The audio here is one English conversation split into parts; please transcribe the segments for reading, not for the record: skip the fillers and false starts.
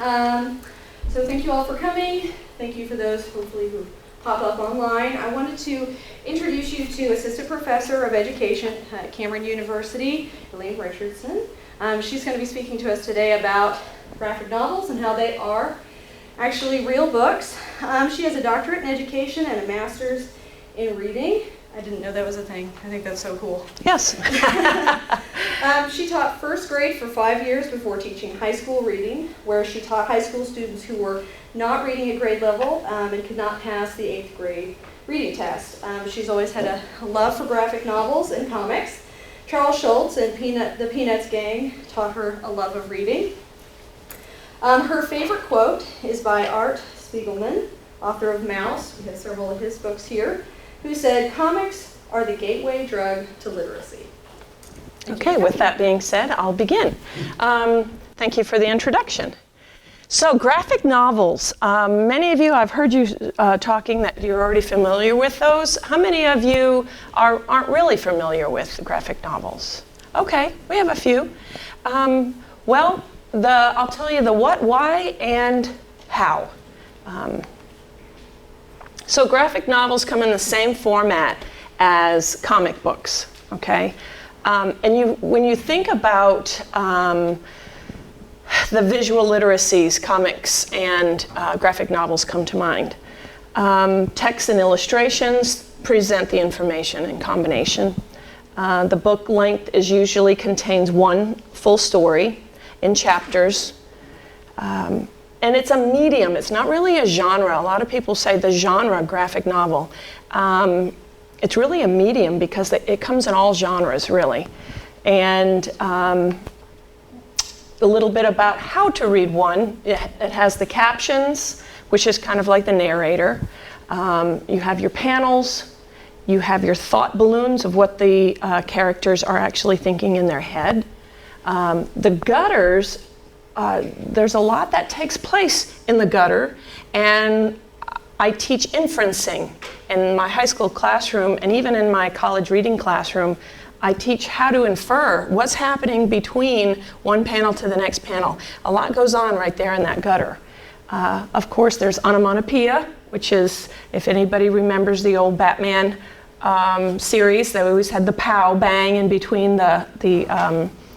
So thank you all for coming. Thank you for those, hopefully, who pop up online. I wanted to introduce you to Assistant Professor of Education at Cameron University, Eileen Richardson. She's going to be speaking to us today about graphic novels and how they are actually real books. She has a doctorate in education and a master's in reading. I didn't know that was a thing. I think that's so cool. Yes. She taught first grade for 5 years before teaching high school reading, where she taught high school students who were not reading at grade level and could not pass the 8th grade reading test. She's always had a love for graphic novels and comics. Charles Schulz and the Peanuts gang taught her a love of reading. Her favorite quote is by Art Spiegelman, author of Mouse. We have several of his books here, who said, "Comics are the gateway drug to literacy." Okay, with that being said, I'll begin. Thank you for the introduction. So graphic novels, many of you, I've heard you talking that you're already familiar with those. How many of you aren't really familiar with graphic novels? Okay, we have a few. Well, I'll tell you the what, why, and how. So graphic novels come in the same format as comic books, okay? And when you think about the visual literacies, comics and graphic novels come to mind. Text and illustrations present the information in combination. The book length usually contains one full story in chapters. And it's a medium, it's not really a genre. A lot of people say the genre graphic novel. It's really a medium because it comes in all genres, really. And a little bit about how to read one. It has the captions, which is kind of like the narrator. You have your panels. You have your thought balloons of what the characters are actually thinking in their head. The gutters, there's a lot that takes place in the gutter, and I teach inferencing in my high school classroom, and even in my college reading classroom. I teach how to infer what's happening between one panel to the next panel. A lot goes on right there in that gutter. Of course, there's Onomatopoeia, which is, if anybody remembers the old Batman series, they always had the pow, bang in between the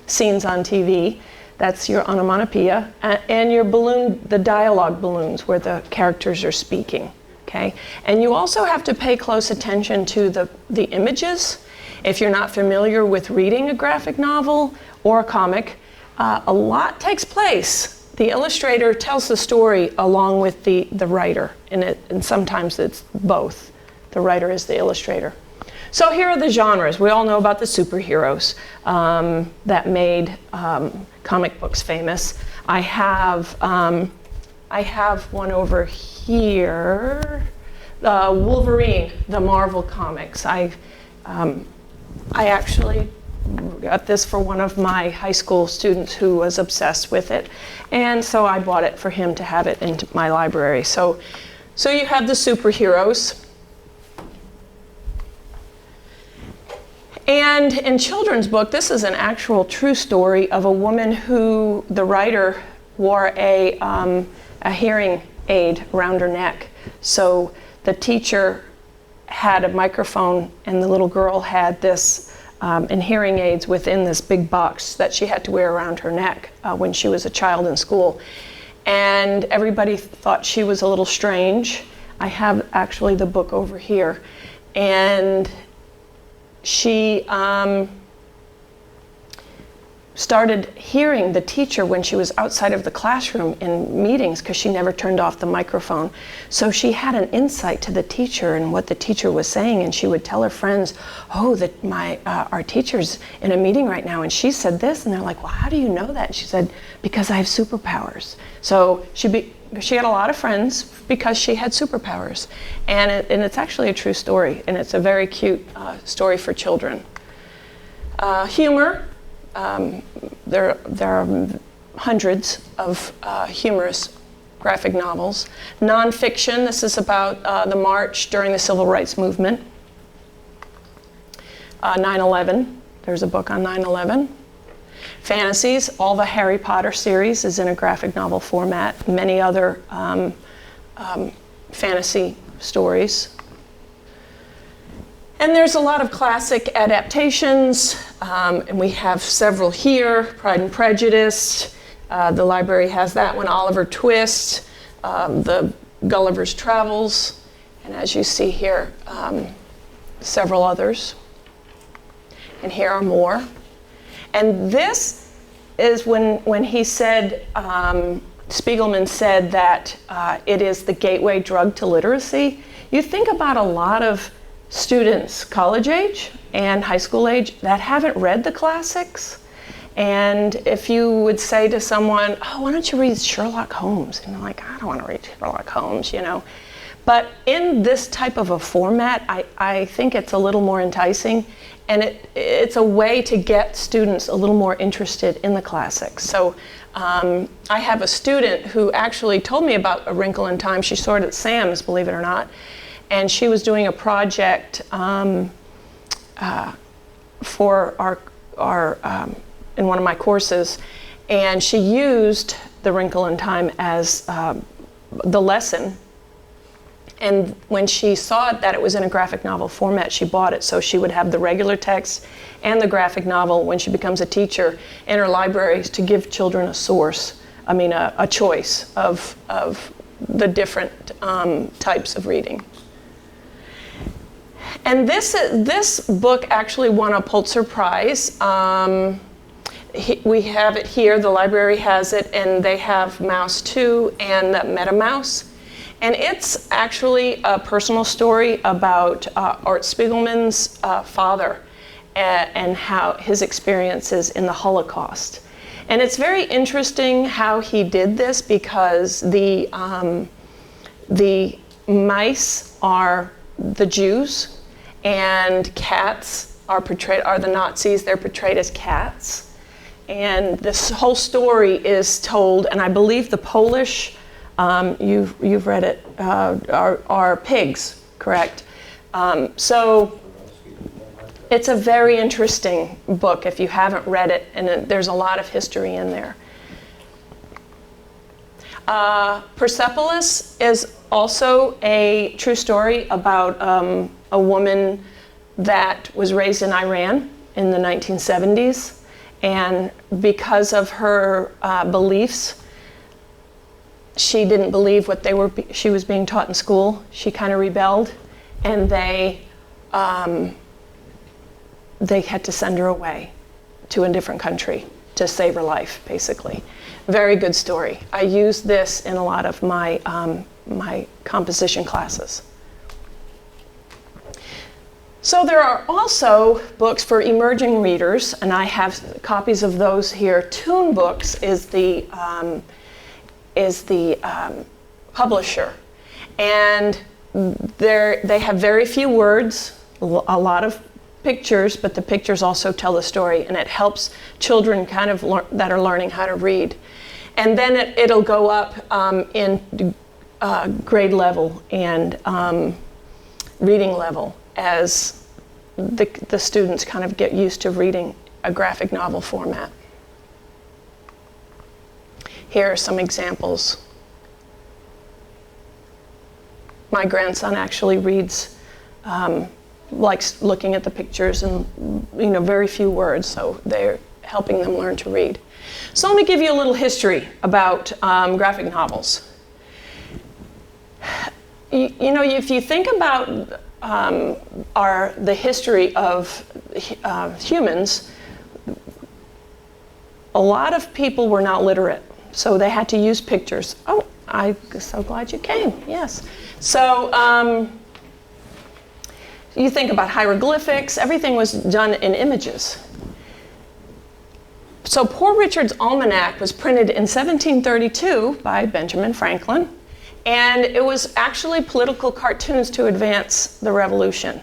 scenes on TV. That's your onomatopoeia. And your balloon, the dialogue balloons, where the characters are speaking. Okay? And you also have to pay close attention to the images. If you're not familiar with reading a graphic novel or a comic, a lot takes place. The illustrator tells the story along with the writer, and sometimes it's both. The writer is the illustrator. So here are the genres. We all know about the superheroes that made comic books famous. I have one over here, Wolverine, the Marvel comics. I actually got this for one of my high school students who was obsessed with it, and so I bought it for him to have it in my library. So you have the superheroes. And in children's book, this is an actual true story of a woman who the writer wore a hearing aid around her neck. So the teacher had a microphone, and the little girl had this and hearing aids within this big box that she had to wear around her neck when she was a child in school. And everybody thought she was a little strange. I have actually the book over here. And she started hearing the teacher when she was outside of the classroom in meetings because she never turned off the microphone. So she had an insight to the teacher and what the teacher was saying, and she would tell her friends, "Oh, our teacher's in a meeting right now, and she said this," and they're like, "Well, how do you know that?" And she said, "Because I have superpowers." So she had a lot of friends because she had superpowers, and it's actually a true story, and it's a very cute story for children. Humor. There are hundreds of humorous graphic novels. Nonfiction, this is about the march during the Civil Rights Movement. 9/11, there's a book on 9/11. Fantasies, all the Harry Potter series is in a graphic novel format, many other fantasy stories. And there's a lot of classic adaptations, and we have several here. Pride and Prejudice, the library has that one. Oliver Twist, the Gulliver's Travels, and as you see here, several others. And here are more. And this is when he said, Spiegelman said that it is the gateway drug to literacy. You think about a lot of students, college age and high school age, that haven't read the classics. And if you would say to someone, oh, why don't you read Sherlock Holmes? And they're like, I don't want to read Sherlock Holmes, you know. But in this type of a format, I think it's a little more enticing, and it's a way to get students a little more interested in the classics. So I have a student who actually told me about A Wrinkle in Time. She saw it at Sam's, believe it or not, and she was doing a project for our in one of my courses, and she used The Wrinkle in Time as the lesson. And when she saw that it was in a graphic novel format, she bought it so she would have the regular text and the graphic novel when she becomes a teacher in her libraries to give children a choice of the different types of reading. And this book actually won a Pulitzer Prize. We have it here, the library has it, and they have Mouse 2 and the Meta Mouse. And it's actually a personal story about Art Spiegelman's father and how his experiences in the Holocaust. And it's very interesting how he did this, because the mice are the Jews and cats are the Nazis. They're portrayed as cats. And this whole story is told, and I believe the Polish, you've read it, are pigs, correct? So it's a very interesting book if you haven't read it, and there's a lot of history in there. Persepolis is also a true story about a woman that was raised in Iran in the 1970s, and because of her beliefs, she didn't believe what she was being taught in school. She kind of rebelled, and they had to send her away to a different country to save her life, basically. Very good story. I use this in a lot of my my composition classes. So there are also books for emerging readers, and I have copies of those here. Toon Books is the publisher, and they have very few words, a lot of pictures, but the pictures also tell the story, and it helps children kind of that are learning how to read. And then it'll go up in grade level and reading level as the students kind of get used to reading a graphic novel format. Here are some examples. My grandson actually reads, likes looking at the pictures, and very few words, so they're helping them learn to read. So let me give you a little history about graphic novels. If you think about the history of humans, a lot of people were not literate, so they had to use pictures. Oh, I'm so glad you came, yes. So you think about hieroglyphics, everything was done in images. So Poor Richard's Almanac was printed in 1732 by Benjamin Franklin, and it was actually political cartoons to advance the revolution.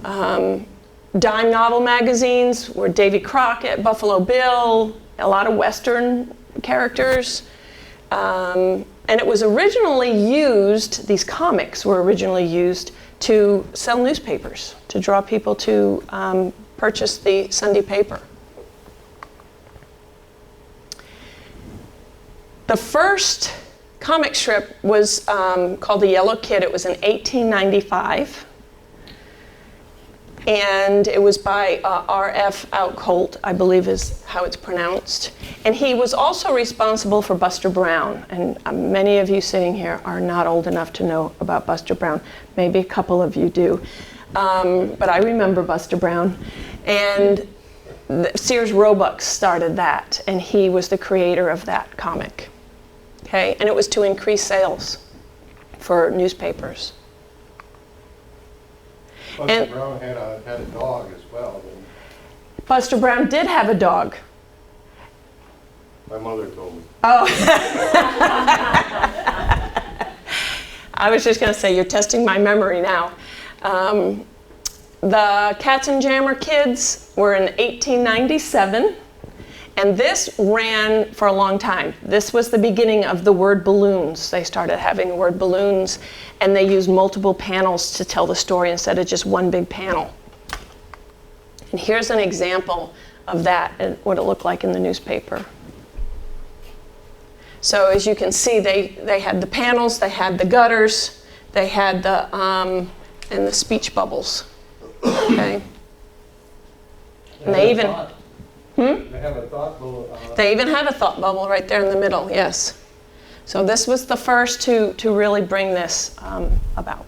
Dime novel magazines were Davy Crockett, Buffalo Bill, a lot of Western characters. And it was originally used, these comics were originally used to sell newspapers, to draw people to purchase the Sunday paper. The first comic strip was called The Yellow Kid. It was in 1895. And it was by R.F. Outcolt, I believe is how it's pronounced. And he was also responsible for Buster Brown. And many of you sitting here are not old enough to know about Buster Brown. Maybe a couple of you do. But I remember Buster Brown. And Sears Roebuck started that, and he was the creator of that comic. Okay, and it was to increase sales for newspapers. Buster Brown had a dog as well. Buster Brown did have a dog. My mother told me. Oh. I was just going to say, you're testing my memory now. The Katzenjammer Kids were in 1897, and this ran for a long time. This was the beginning of the word balloons. They started having the word balloons, and they used multiple panels to tell the story instead of just one big panel. And here's an example of that and what it looked like in the newspaper. So as you can see, they had the panels, they had the gutters, they had the and the speech bubbles. Okay. And they even They have a thought bubble. They even have a thought bubble right there in the middle. Yes. So this was the first to really bring this about.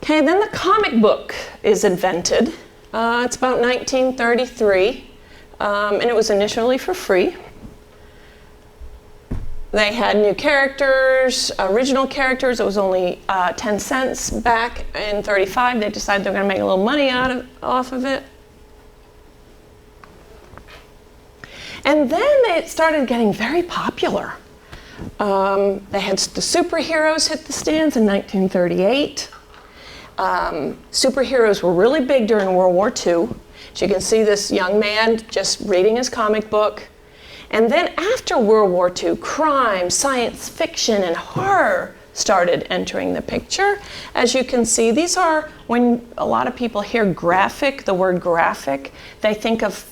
Okay, then the comic book is invented. It's about 1933, and it was initially for free. They had new characters, original characters. It was only 10 cents back in 35. They decided they were going to make a little money off of it. And then it started getting very popular. They had the superheroes hit the stands in 1938. Superheroes were really big during World War II. So you can see this young man just reading his comic book. And then after World War II, crime, science fiction, and horror started entering the picture. As you can see, these are, when a lot of people hear graphic, the word graphic, they think of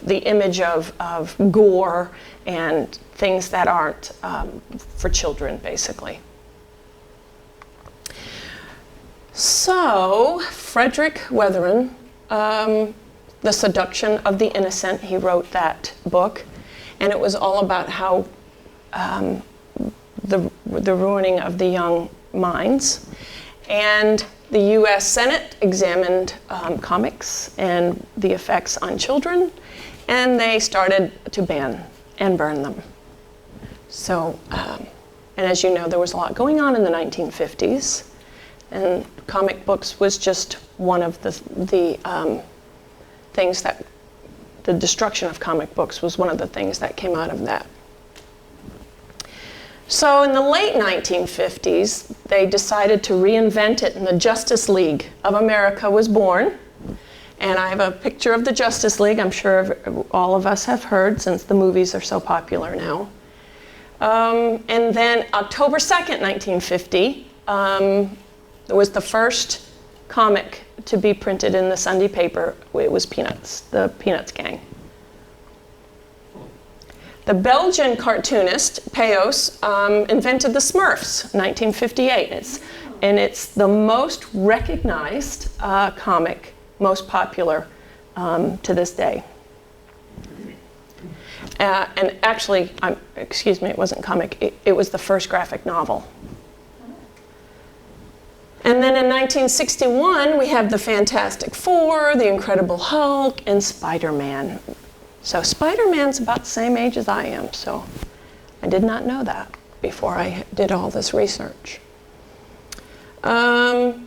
the image of gore and things that aren't for children, basically. So, Frederick Wetherin, The Seduction of the Innocent, he wrote that book. And it was all about how the ruining of the young minds. And the U.S. Senate examined comics and the effects on children, and they started to ban and burn them. So, and as you know, there was a lot going on in the 1950s, and comic books was just one of the things that, the destruction of comic books was one of the things that came out of that. So in the late 1950s, they decided to reinvent it, and the Justice League of America was born. And I have a picture of the Justice League. I'm sure all of us have heard, since the movies are so popular now. And then October 2nd, 1950, there was the first comic to be printed in the Sunday paper. It was Peanuts, the Peanuts gang. The Belgian cartoonist, Payos, invented the Smurfs, 1958. It's the most recognized comic, most popular to this day. And actually, excuse me, it wasn't comic, it was the first graphic novel. And then in 1961, we have the Fantastic Four, the Incredible Hulk, and Spider-Man. So Spider-Man's about the same age as I am, so I did not know that before I did all this research. And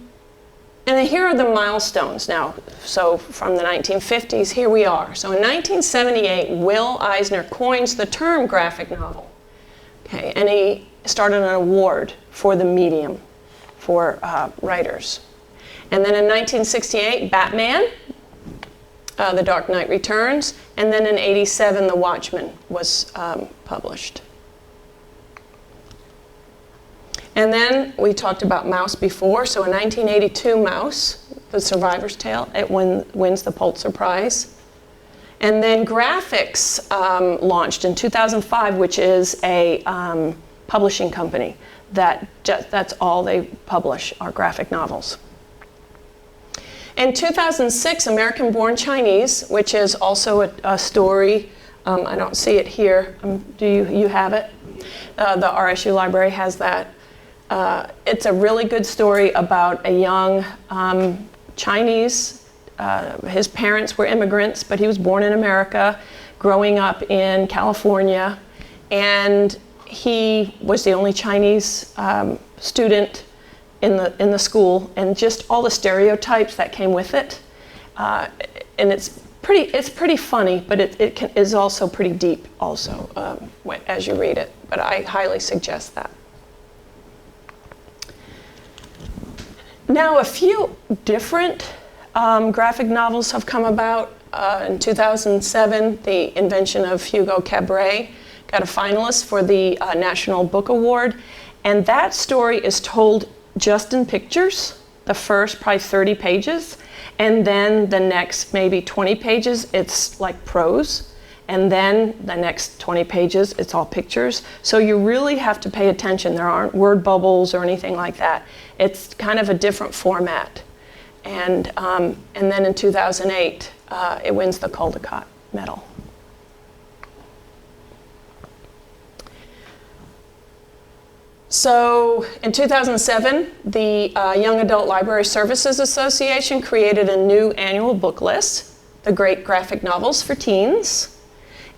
then here are the milestones now. So from the 1950s, here we are. So in 1978, Will Eisner coins the term graphic novel. Okay, and he started an award for the medium for writers. And then in 1968, Batman, The Dark Knight Returns, and then in 87, The Watchmen was published. And then we talked about Mouse before, so in 1982, Mouse, The Survivor's Tale, it wins the Pulitzer Prize. And then Graphics launched in 2005, which is a publishing company. That's all they publish are graphic novels. In 2006, American Born Chinese, which is also a story, I don't see it here. Do you have it? The RSU library has that. It's a really good story about a young Chinese. His parents were immigrants, but he was born in America, growing up in California, and he was the only Chinese student in the school, and just all the stereotypes that came with it. And it's pretty funny, but it is also pretty deep also as you read it. But I highly suggest that. Now, a few different graphic novels have come about. In 2007, the invention of Hugo Cabret got a finalist for the National Book Award, and that story is told just in pictures, the first probably 30 pages, and then the next maybe 20 pages, it's like prose, and then the next 20 pages, it's all pictures. So you really have to pay attention. There aren't word bubbles or anything like that. It's kind of a different format. And then in 2008, it wins the Caldecott Medal. So in 2007, the Young Adult Library Services Association created a new annual book list, The Great Graphic Novels for Teens.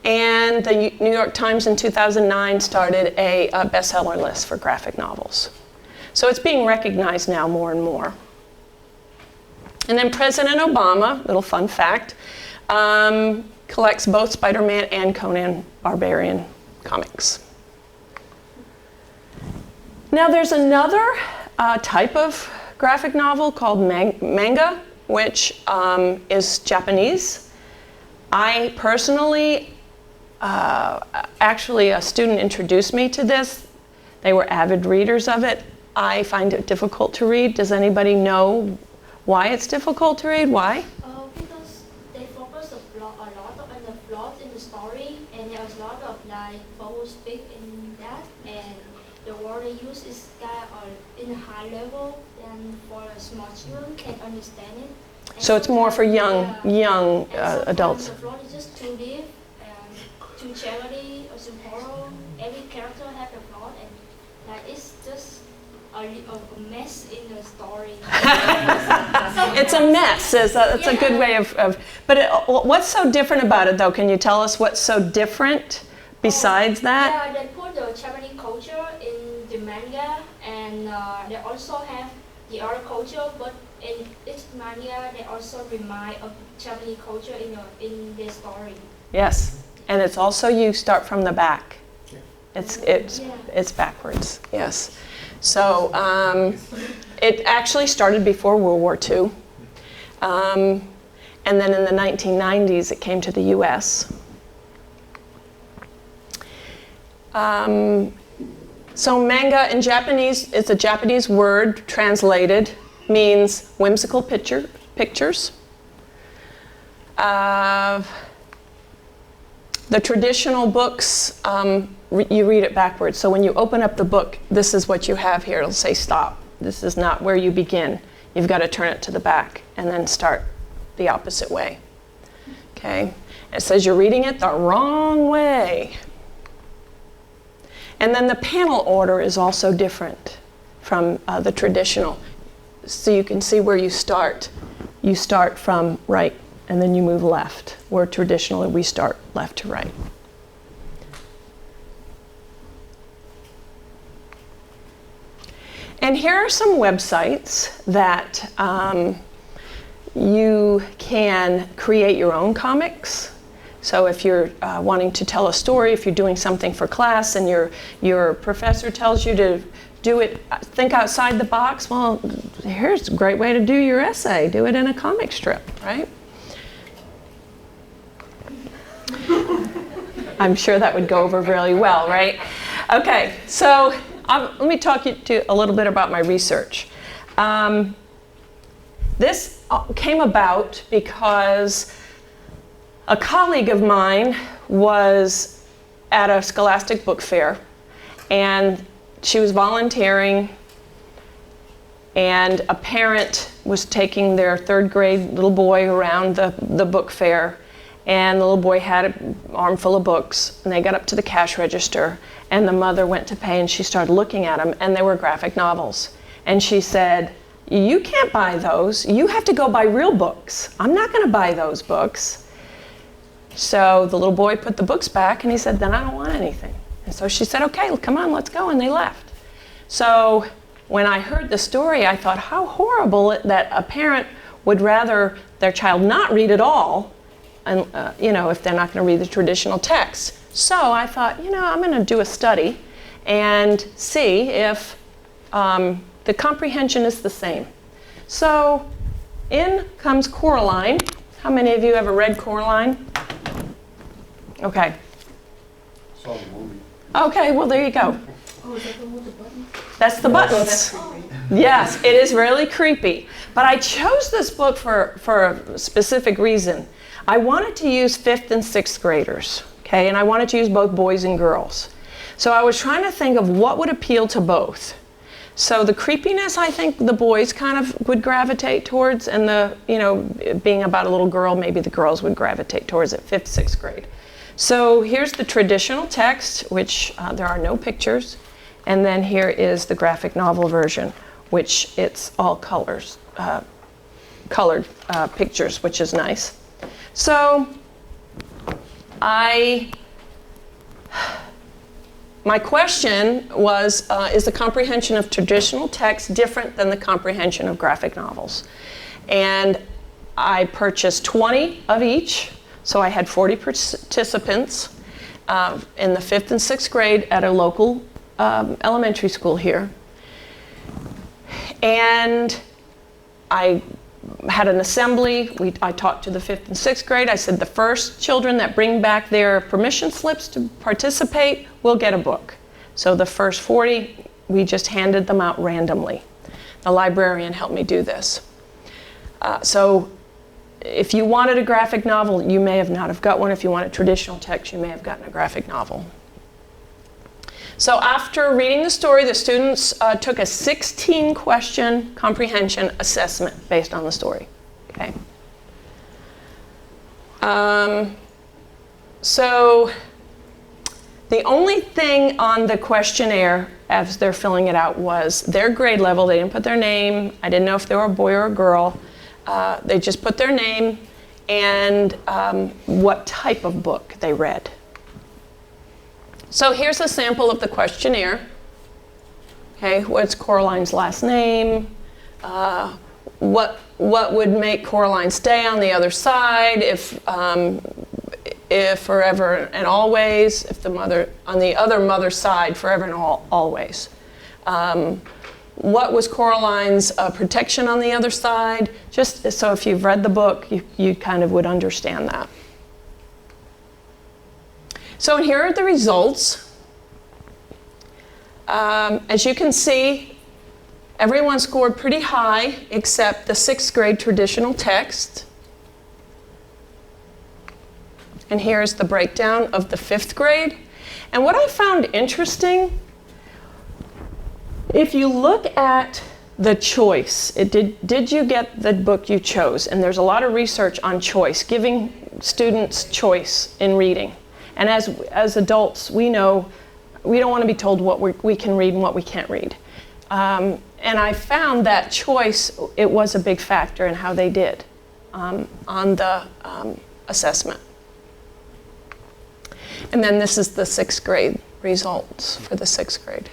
And the New York Times in 2009 started a bestseller list for graphic novels. So it's being recognized now more and more. And then President Obama, little fun fact, collects both Spider-Man and Conan Barbarian comics. Now there's another type of graphic novel called manga, which is Japanese. I personally, actually a student introduced me to this. They were avid readers of it. I find it difficult to read. Does anybody know why it's difficult to read? Why? Because they focus a lot on the plot in the story, and there's a lot of like forward speak in that, and the word they use is kind of in a high level, and for a small children can understand it. And So it's more for young adults. The plot is just too deep, too charity or too horror. Every character has a plot, and like it's just a mess in the story. It's a mess. It's a good way of but what's so different about it, though? Can you tell us what's so different besides that? Yeah, they put the Japanese culture in the manga, and they also have the other culture, but in each manga, they also remind of Japanese culture in their story. Yes, and it's also you start from the back. It's backwards. Yes. So it actually started before World War II. And then in the 1990s, it came to the US. So manga in Japanese, it's a Japanese word translated, means whimsical pictures. The traditional books, you read it backwards. So when you open up the book, this is what you have here. It'll say stop. This is not where you begin. You've got to turn it to the back and then start the opposite way. Okay? It says you're reading it the wrong way. And then the panel order is also different from the traditional. So you can see where you start. You start from right and then you move left, where traditionally we start left to right. And here are some websites that you can create your own comics. So if you're wanting to tell a story, if you're doing something for class and your professor tells you to do it, think outside the box, well, here's a great way to do your essay. Do it in a comic strip, right? I'm sure that would go over really well, right? Okay, so let me talk to a little bit about my research. This came about because A colleague of mine was at a Scholastic book fair, and she was volunteering, and a parent was taking their 3rd grade little boy around the book fair, and the little boy had an armful of books, and they got up to the cash register, and the mother went to pay, and she started looking at them, and they were graphic novels. And she said, "You can't buy those. You have to go buy real books. I'm not going to buy those books." So the little boy put the books back, and he said, "Then I don't want anything." And so she said, "Okay, come on, let's go," and they left. So when I heard the story, I thought, how horrible that a parent would rather their child not read at all, and if they're not going to read the traditional text. So I thought, I'm going to do a study and see if the comprehension is the same. So in comes Coraline. How many of you ever read Coraline? Okay. Saw the movie. Okay, well, there you go. Oh, is that the one with the buttons? That's the buttons. Yes, it is really creepy. But I chose this book for a specific reason. I wanted to use 5th and 6th graders, okay? And I wanted to use both boys and girls. So I was trying to think of what would appeal to both. So the creepiness, I think the boys kind of would gravitate towards, and being about a little girl, maybe the girls would gravitate towards at 5th, 6th grade. So here's the traditional text, which there are no pictures, and then here is the graphic novel version, which it's all colored pictures, which is nice. So my question was, is the comprehension of traditional text different than the comprehension of graphic novels? And I purchased 20 of each, so I had 40 participants in the 5th and 6th grade at a local elementary school here. And I had an assembly. I talked to the 5th and 6th grade. I said, the first children that bring back their permission slips to participate will get a book. So the first 40, we just handed them out randomly. The librarian helped me do this. So if you wanted a graphic novel, you may have not have got one. If you wanted traditional text, you may have gotten a graphic novel. So after reading the story, the students took a 16-question comprehension assessment based on the story. Okay. So the only thing on the questionnaire as they're filling it out was their grade level. They didn't put their name. I didn't know if they were a boy or a girl. They just put their name and what type of book they read. So here's a sample of the questionnaire. Okay, what's Coraline's last name? What would make Coraline stay on the other side if forever and always? If the mother on the other mother's side, forever and always. What was Coraline's protection on the other side? Just so if you've read the book, you kind of would understand that. So here are the results. As you can see, everyone scored pretty high except the 6th grade traditional text. And here's the breakdown of the 5th grade. And what I found interesting, if you look at the choice, did you get the book you chose? And there's a lot of research on choice, giving students choice in reading. And as adults, we know we don't want to be told what we can read and what we can't read. And I found that choice, it was a big factor in how they did on the assessment. And then this is the 6th grade results for the 6th grade.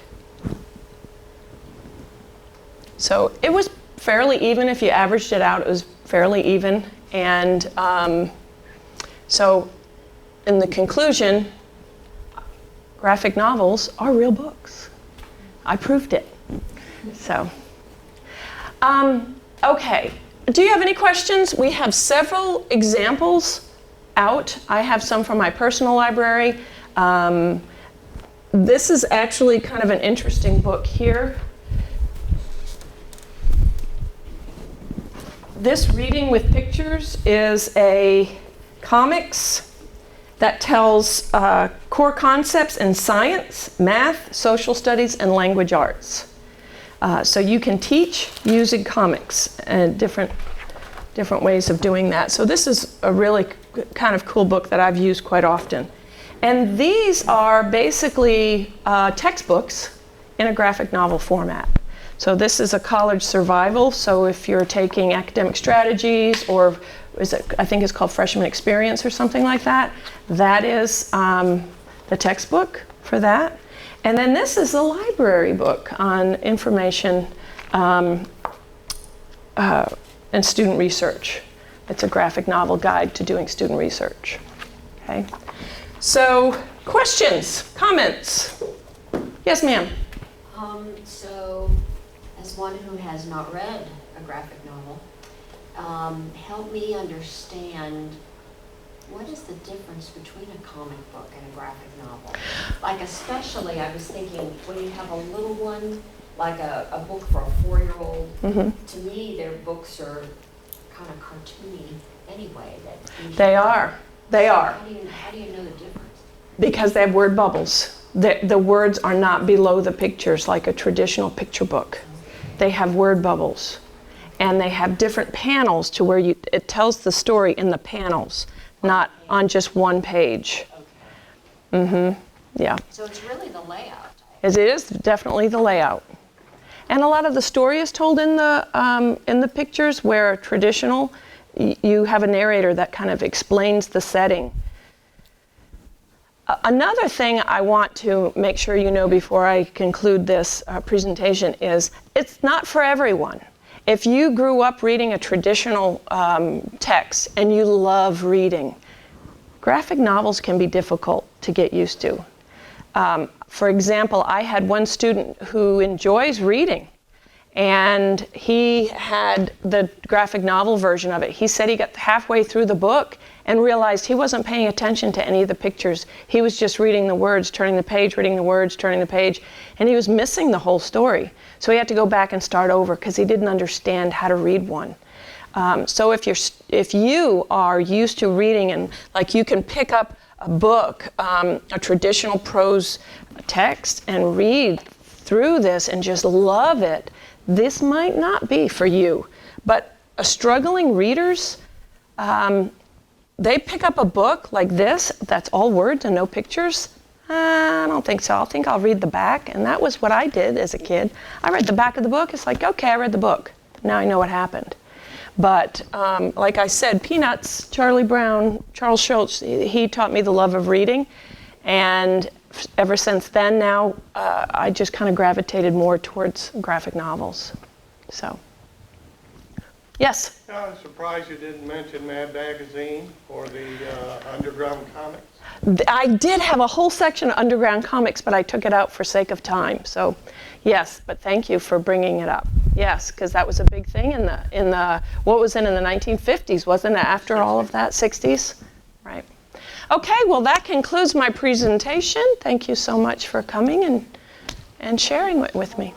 So it was fairly even. If you averaged it out, it was fairly even. And so in the conclusion, graphic novels are real books. I proved it. So, okay. Do you have any questions? We have several examples out. I have some from my personal library. This is actually kind of an interesting book here. This Reading with Pictures is a comics that tells core concepts in science, math, social studies, and language arts. So you can teach using comics and different ways of doing that. So this is a really kind of cool book that I've used quite often. And these are basically textbooks in a graphic novel format. So this is a college survival. So if you're taking academic strategies, or I think it's called freshman experience or something like that, that is the textbook for that. And then this is a library book on information and student research. It's a graphic novel guide to doing student research. Okay. So questions, comments? Yes, ma'am. So, as one who has not read a graphic novel, help me understand what is the difference between a comic book and a graphic novel? Like especially, I was thinking when you have a little one, like a book for a 4-year-old, to me their books are kind of cartoony anyway. They are. They are. How do you know the difference? Because they have word bubbles. The words are not below the pictures like a traditional picture book. They have word bubbles. And they have different panels to where it tells the story in the panels, not on just one page. Yeah. So it's really the layout. It is definitely the layout. And a lot of the story is told in the pictures, where traditional, you have a narrator that kind of explains the setting. Another thing I want to make sure you know before I conclude this presentation is it's not for everyone. If you grew up reading a traditional text and you love reading, graphic novels can be difficult to get used to. For example, I had one student who enjoys reading, and he had the graphic novel version of it. He said he got halfway through the book and realized he wasn't paying attention to any of the pictures. He was just reading the words, turning the page, reading the words, turning the page, and he was missing the whole story. So he had to go back and start over because he didn't understand how to read one. So if you are used to reading, and like you can pick up a book, a traditional prose text, and read through this and just love it, this might not be for you. But struggling readers, they pick up a book like this that's all words and no pictures. I don't think so. I think I'll read the back. And that was what I did as a kid. I read the back of the book. It's like, okay, I read the book. Now I know what happened. But like I said, Peanuts, Charlie Brown, Charles Schulz, he taught me the love of reading. And ever since then, now I just kind of gravitated more towards graphic novels. So, yes? I was surprised you didn't mention Mad Magazine or the Underground Comics. I did have a whole section of underground comics, but I took it out for sake of time. So, yes, but thank you for bringing it up. Yes, because that was a big thing in the what was in the 1950s, wasn't it? After all of that, 60s, right? Okay, well that concludes my presentation. Thank you so much for coming and sharing it with me.